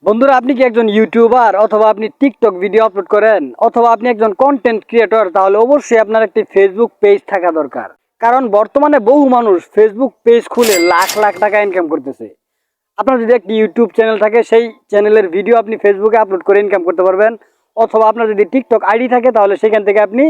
বন্ধুরা, আপনি কি একজন ইউটিউবার অথবা আপনি টিকটক ভিডিও আপলোড করেন অথবা আপনি একজন কন্টেন্ট ক্রিয়েটর, তাহলে অবশ্যই আপনার একটি ফেসবুক পেজ থাকা দরকার। কারণ বর্তমানে বহু মানুষ ফেসবুক পেজ খুলে লাখ লাখ টাকা ইনকাম করতেছে। আপনার যদি একটি ইউটিউব চ্যানেল থাকে, সেই চ্যানেলের ভিডিও আপনি ফেসবুকে আপলোড করে ইনকাম করতে পারবেন। অথবা আপনার যদি টিকটক আইডি থাকে, তাহলে সেখান থেকে আপনি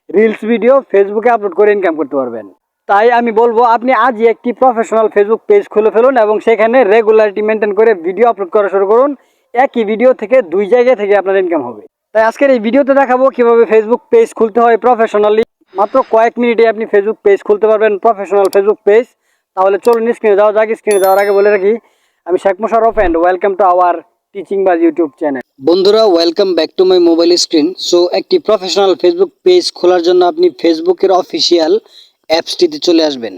রিলস ভিডিও ফেসবুকে আপলোড করে ইনকাম করতে পারবেন। তাই আমি বলবো, আপনি আজই একটি প্রফেশনাল ফেসবুক পেজ খুলে ফেলুন এবং সেখানে রেগুলারিটি মেনটেন করে ভিডিও আপলোড করা শুরু করুন। একই ভিডিও থেকে দুই জায়গা থেকে আপনার ইনকাম হবে। তাই আজকের এই ভিডিওতে দেখাবো কিভাবে ফেসবুক পেজ খুলতে হয় প্রফেশনালি। মাত্র কয়েক মিনিটে আপনি ফেসবুক পেজ খুলতে পারবেন, প্রফেশনাল ফেসবুক পেজ। তাহলে চলুন স্ক্রিনে যাওয়া যাক। স্ক্রিনে যাওয়ার আগে বলে রাখি, আমি Sheikh Mosharraf and welcome to our টিচিংবাজ ইউটিউব চ্যানেল। বন্ধুরা, welcome back to my mobile screen. So একটি প্রফেশনাল ফেসবুক পেজ খোলার জন্য আপনি ফেসবুকের অফিসিয়াল অ্যাপসটিতে চলে আসবেন।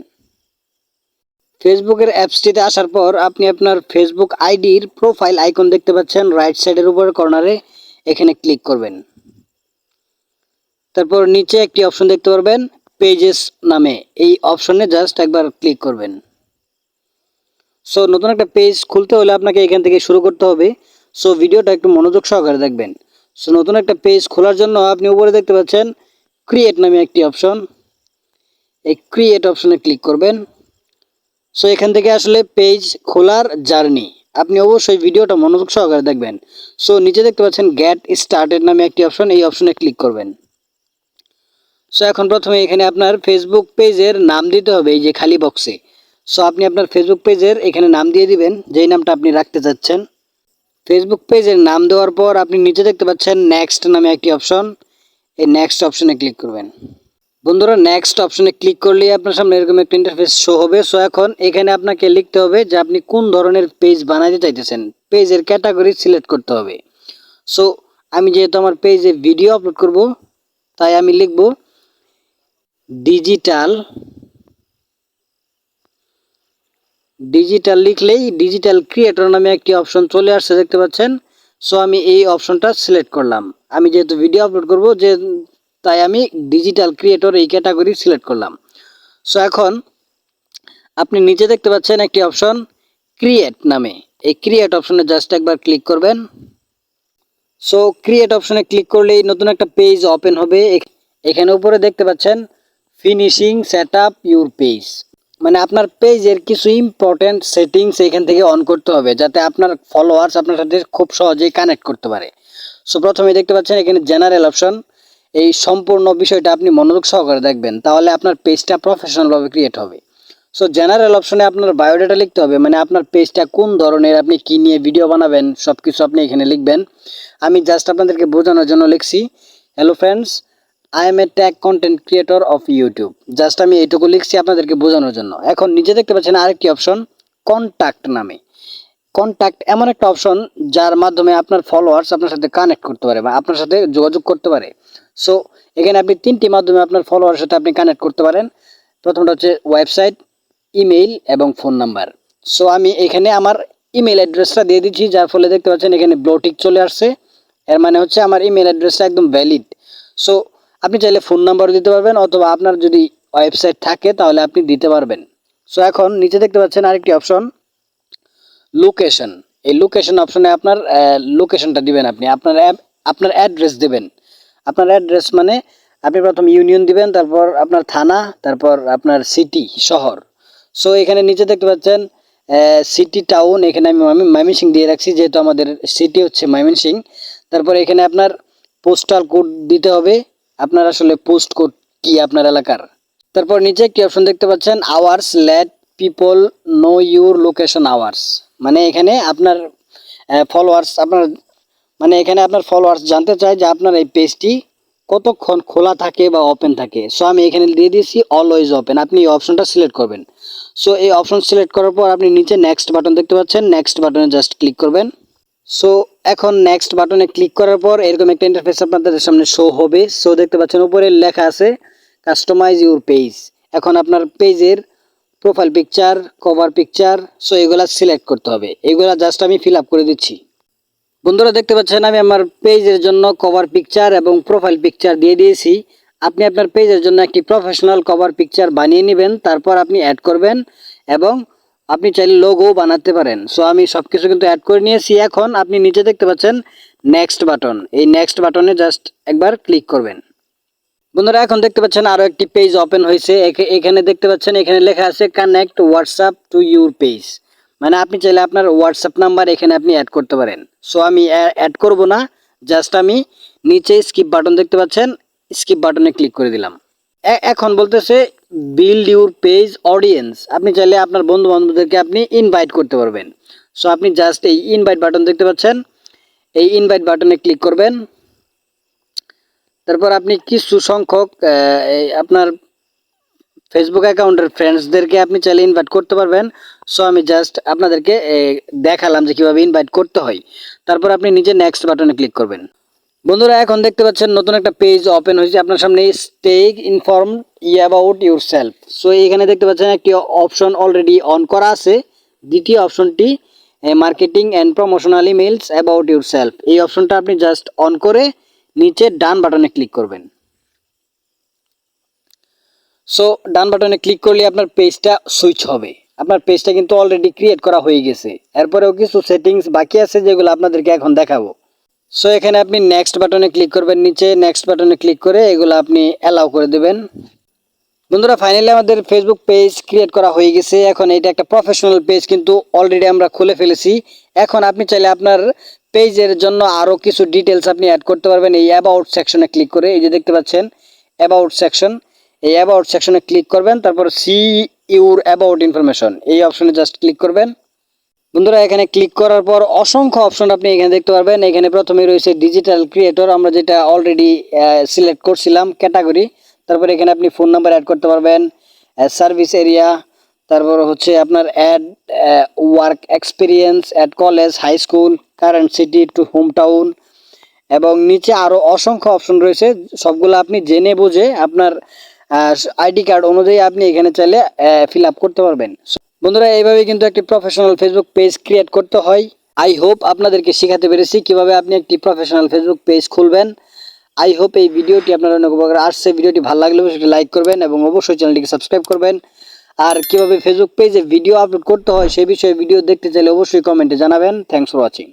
ফেসবুকের অ্যাপসটিতে আসার পর আপনি আপনার ফেসবুক আইডির প্রোফাইল আইকন দেখতে পাচ্ছেন রাইট সাইডের উপর কর্নারে, এখানে ক্লিক করবেন। তারপর নিচে একটি অপশন দেখতে পারবেন পেজেস নামে, এই অপশনে জাস্ট একবার ক্লিক করবেন। সো নতুন একটা পেজ খুলতে হলে আপনাকে এখান থেকে শুরু করতে হবে। সো ভিডিওটা একটু মনোযোগ সহকারে দেখবেন। সো নতুন একটা পেজ খোলার জন্য আপনি উপরে দেখতে পাচ্ছেন ক্রিয়েট নামে একটি অপশন, এই ক্রিয়েট অপশনে ক্লিক করবেন। সো এখান থেকে আসলে পেজ খোলার জার্নি, আপনি অবশ্যই ভিডিওটা মনোযোগ সহকারে দেখবেন। সো নিচে দেখতে পাচ্ছেন গেট স্টার্টেড নামে একটি অপশন, এই অপশনে ক্লিক করবেন। সো এখন প্রথমে এখানে আপনার ফেসবুক পেজের নাম দিতে হবে, এই যে খালি বক্সে। সো আপনি আপনার ফেসবুক পেজের এখানে নাম দিয়ে দিবেন, যেই নামটা আপনি রাখতে চাচ্ছেন। ফেসবুক পেজের নাম দেওয়ার পর আপনি নিচে দেখতে পাচ্ছেন নেক্সট নামে একটি অপশন, এই নেক্সট অপশনে ক্লিক করবেন। বন্ধুরা, নেক্সট অপশনে ক্লিক করলেই আপনার সামনে এরকম একটা ইন্টারফেস শো হবে। সো এখন এখানে আপনাকে লিখতে হবে যে আপনি কোন ধরনের পেজ বানাতে চাইতেছেন, পেজের ক্যাটাগরি সিলেক্ট করতে হবে। সো আমি যেহেতু আমার পেজে ভিডিও আপলোড করব, তাই আমি লিখব ডিজিটাল। ডিজিটাল লিখলেই ডিজিটাল ক্রিয়েটর নামে একটি অপশন চলে আসছে, দেখতে পাচ্ছেন। সো আমি এই অপশনটা সিলেক্ট করলাম। আমি যেহেতু ভিডিও আপলোড করব, তাই আমি ডিজিটাল ক্রিয়েটর এই ক্যাটাগরি সিলেক্ট করলাম। সো এখন আপনি নিচে দেখতে পাচ্ছেন একটি অপশন ক্রিয়েট নামে, এই ক্রিয়েট অপশনে জাস্ট একবার ক্লিক করবেন। সো ক্রিয়েট অপশনে ক্লিক করলেই নতুন একটা পেজ ওপেন হবে। এখানে উপরে দেখতে পাচ্ছেন ফিনিশিং সেটআপ ইউর পেজ, মানে আপনার পেজের কিছু ইম্পর্টেন্ট সেটিংস এখান থেকে অন করতে হবে, যাতে আপনার ফলোয়ার্স আপনার সাথে খুব সহজেই কানেক্ট করতে পারে। সো প্রথমে দেখতে পাচ্ছেন এখানে জেনারেল অপশন, এই সম্পূর্ণ বিষয়টা আপনি মনোযোগ সহকারে দেখবেন, তাহলে আপনার পেজটা প্রফেশনালভাবে ক্রিয়েট হবে। সো জেনারেল অপশনে আপনার বায়োডাটা লিখতে হবে, মানে আপনার পেজটা কোন ধরনের, আপনি কী নিয়ে ভিডিও বানাবেন সব কিছু আপনি এখানে লিখবেন। আমি জাস্ট আপনাদেরকে বোঝানোর জন্য লিখছি, hello friends, I M A tag content creator of YouTube. Just আমি এইটুকু লিখছি আপনাদেরকে বোঝানোর জন্য। এখন নিচে দেখতে পাচ্ছেন আরেকটি অপশন কন্ট্যাক্ট নামে। কন্ট্যাক্ট এমন একটা অপশন যার মাধ্যমে আপনার ফলোয়ার্স আপনার সাথে কানেক্ট করতে পারে বা আপনার সাথে যোগাযোগ করতে পারে। সো এখানে আপনি তিনটি মাধ্যমে আপনার ফলোয়ারের সাথে আপনি কানেক্ট করতে পারেন। প্রথমটা হচ্ছে ওয়েবসাইট, ইমেইল এবং ফোন নাম্বার। সো আমি এখানে আমার ইমেল অ্যাড্রেসটা দিয়ে দিচ্ছি, যার ফলে দেখতে পাচ্ছেন এখানে ব্লুটিক চলে আসছে। এর মানে হচ্ছে আমার ইমেল অ্যাড্রেসটা একদম ভ্যালিড। সো আপনি চাইলে ফোন নাম্বারও দিতে পারবেন, অথবা আপনার যদি ওয়েবসাইট থাকে তাহলে আপনি দিতে পারবেন। সো এখন নিচে দেখতে পাচ্ছেন আরেকটি অপশন লোকেশন। এই লোকেশন অপশনে আপনার লোকেশনটা দিবেন, আপনি আপনার অ্যাড্রেস দেবেন। আপনার অ্যাড্রেস মানে আপনি প্রথম ইউনিয়ন দিবেন, তারপর আপনার থানা, তারপর আপনার সিটি, শহর। সো এখানে নিচে দেখতে পাচ্ছেন সিটি টাউন, এখানে আমি ময়মনসিংহ দিয়ে রাখছি, যেহেতু আমাদের সিটি হচ্ছে ময়মনসিংহ। তারপর এখানে আপনার পোস্টাল কোড দিতে হবে, আপনার আসলে পোস্ট কোড কি আপনার এলাকার। তারপর নিচে একটি অপশন দেখতে পাচ্ছেন hours, late people know your location hours, মানে এখানে আপনার ফলোয়ার্স আপনার ফলোয়ার্স জানতে চায় যে আপনার এই পেজটি কতক্ষণ খোলা থাকে বা ওপেন থাকে। সো আমি এখানে দিয়ে দিয়েছি অলওয়েজ ওপেন, আপনি এই অপশনটা সিলেক্ট করবেন। সো এই অপশন সিলেক্ট করার পর আপনি নিচে নেক্সট বাটন দেখতে পাচ্ছেন, নেক্সট বাটনে জাস্ট ক্লিক করবেন। সো এখন নেক্সট বাটনে ক্লিক করার পর এরকম একটা ইন্টারফেস আপনাদের সামনে শো হবে। সো দেখতে পাচ্ছেন উপরে লেখা আছে কাস্টমাইজ ইউর পেজ। এখন আপনার পেজের profile picture, cover picture, so এগুলা সিলেক্ট করতে হবে। এগুলা জাস্ট আমি ফিল আপ করে দিচ্ছি। বন্ধুরা, দেখতে পাচ্ছেন আমি আমার পেজের জন্য কভার পিকচার এবং প্রোফাইল পিকচার দিয়ে দিয়েছি। আপনি আপনার পেজের জন্য একটি প্রফেশনাল কভার পিকচার বানিয়ে নেবেন, তারপর আপনি অ্যাড করবেন এবং আপনি চাইলে লোগো বানাতে পারেন। সো আমি সবকিছু কিন্তু অ্যাড করে নিয়েছি। এখন আপনি নিচে দেখতে পাচ্ছেন নেক্সট বাটন, এই নেক্সট বাটনে জাস্ট একবার ক্লিক করবেন। বন্ধুরা এখন দেখতে পাচ্ছেন আরো একটি পেজ ওপেন হয়েছে। এখানে দেখতে পাচ্ছেন এখানে লেখা আছে connect WhatsApp to your page, মানে আপনি চাইলে আপনার হোয়াটসঅ্যাপ নাম্বার এখানে আপনি অ্যাড করতে পারেন। সো আমি অ্যাড করব না, জাস্ট আমি নিচে স্কিপ বাটন দেখতে পাচ্ছেন, স্কিপ বাটনে ক্লিক করে দিলাম। এখন বলতেছে বিল্ড ইউর পেজ অডিয়েন্স, আপনি চাইলে আপনার বন্ধু বান্ধবদেরকে আপনি ইনভাইট করতে পারবেন। সো আপনি জাস্ট এই ইনভাইট বাটন দেখতে পাচ্ছেন, এই ইনভাইট বাটনে ক্লিক করবেন। তারপর আপনি কিছু সংখ্যক আপনার ফেসবুক অ্যাকাউন্টের ফ্রেন্ডসদেরকে আপনি চাইলে ইনভাইট করতে পারবেন। সো আমি জাস্ট আপনাদেরকে দেখালাম যে কীভাবে ইনভাইট করতে হয়। তারপর আপনি নিজে নেক্সট বাটনে ক্লিক করবেন। বন্ধুরা এখন দেখতে পাচ্ছেন নতুন একটা পেজ ওপেন হয়েছে আপনার সামনে, stay inform about your self. So এখানে দেখতে পাচ্ছেন একটি অপশন অলরেডি অন করা আছে। দ্বিতীয় অপশনটি marketing and promotional emails about your self, এই অপশনটা আপনি জাস্ট অন করে নিচে ডান বাটনে ক্লিক করবেন। সো ডান বাটনে ক্লিক করলে আপনার পেজটা সুইচ হবে। আপনার পেজটা কিন্তু অলরেডি ক্রিয়েট করা হয়ে গেছে। এরপরেও কিছু সেটিংস বাকি আছে যেগুলো আপনাদেরকে এখন দেখাবো। সো এখানে আপনি নেক্সট বাটনে ক্লিক করবেন, নিচে নেক্সট বাটনে ক্লিক করে এগুলো আপনি অ্যালাউ করে দেবেন। বন্ধুরা ফাইনালি আমাদের ফেসবুক পেজ ক্রিয়েট করা হয়ে গেছে। এখন এটা একটা প্রফেশনাল পেজ কিন্তু অলরেডি আমরা খুলে ফেলেছি। এখন আপনি চাইলে আপনার পেজের জন্য আরও কিছু ডিটেলস আপনি অ্যাড করতে পারবেন এই অ্যাবাউট সেকশনে ক্লিক করে। এই যে দেখতে পাচ্ছেন অ্যাবাউট সেকশন, এই অ্যাবাউট সেকশনে ক্লিক করবেন, তারপর সি ইউর অ্যাবাউট ইনফরমেশন এই অপশনে জাস্ট ক্লিক করবেন। বন্ধুরা এখানে ক্লিক করার পর অসংখ্য অপশন আপনি এখানে দেখতে পারবেন। এখানে প্রথমে রয়েছে ডিজিটাল ক্রিয়েটর, আমরা যেটা অলরেডি সিলেক্ট করছিলাম ক্যাটাগরি। তারপর এখানে আপনি ফোন নাম্বার অ্যাড করতে পারবেন, সার্ভিস এরিয়া, তারপর হচ্ছে আপনার add work experience, add college, high school, current city to home town, এবং নিচে আরও অসংখ্য অপশন রয়েছে। সবগুলো আপনি জেনে বুঝে আপনার আইডি কার্ড অনুযায়ী আপনি এখানে চাইলে ফিল আপ করতে পারবেন। বন্ধুরা এইভাবে কিন্তু একটি প্রফেশনাল ফেসবুক পেজ ক্রিয়েট করতে হয়। আই হোপ আপনাদেরকে শেখাতে পেরেছি কিভাবে আপনি একটি প্রফেশনাল ফেসবুক পেজ খুলবেন। আই হোপ এই ভিডিওটি আপনার অনেক উপকার আসছে। ভিডিওটি ভালো লাগলে অবশ্যই লাইক করবেন এবং অবশ্যই চ্যানেলটিকে সাবস্ক্রাইব করবেন। আর কিভাবে ফেসবুক পেজে ভিডিও আপলোড করতে হয় সেই বিষয়ে ভিডিও দেখতে চাইলে অবশ্যই কমেন্টে জানাবেন। Thanks for watching.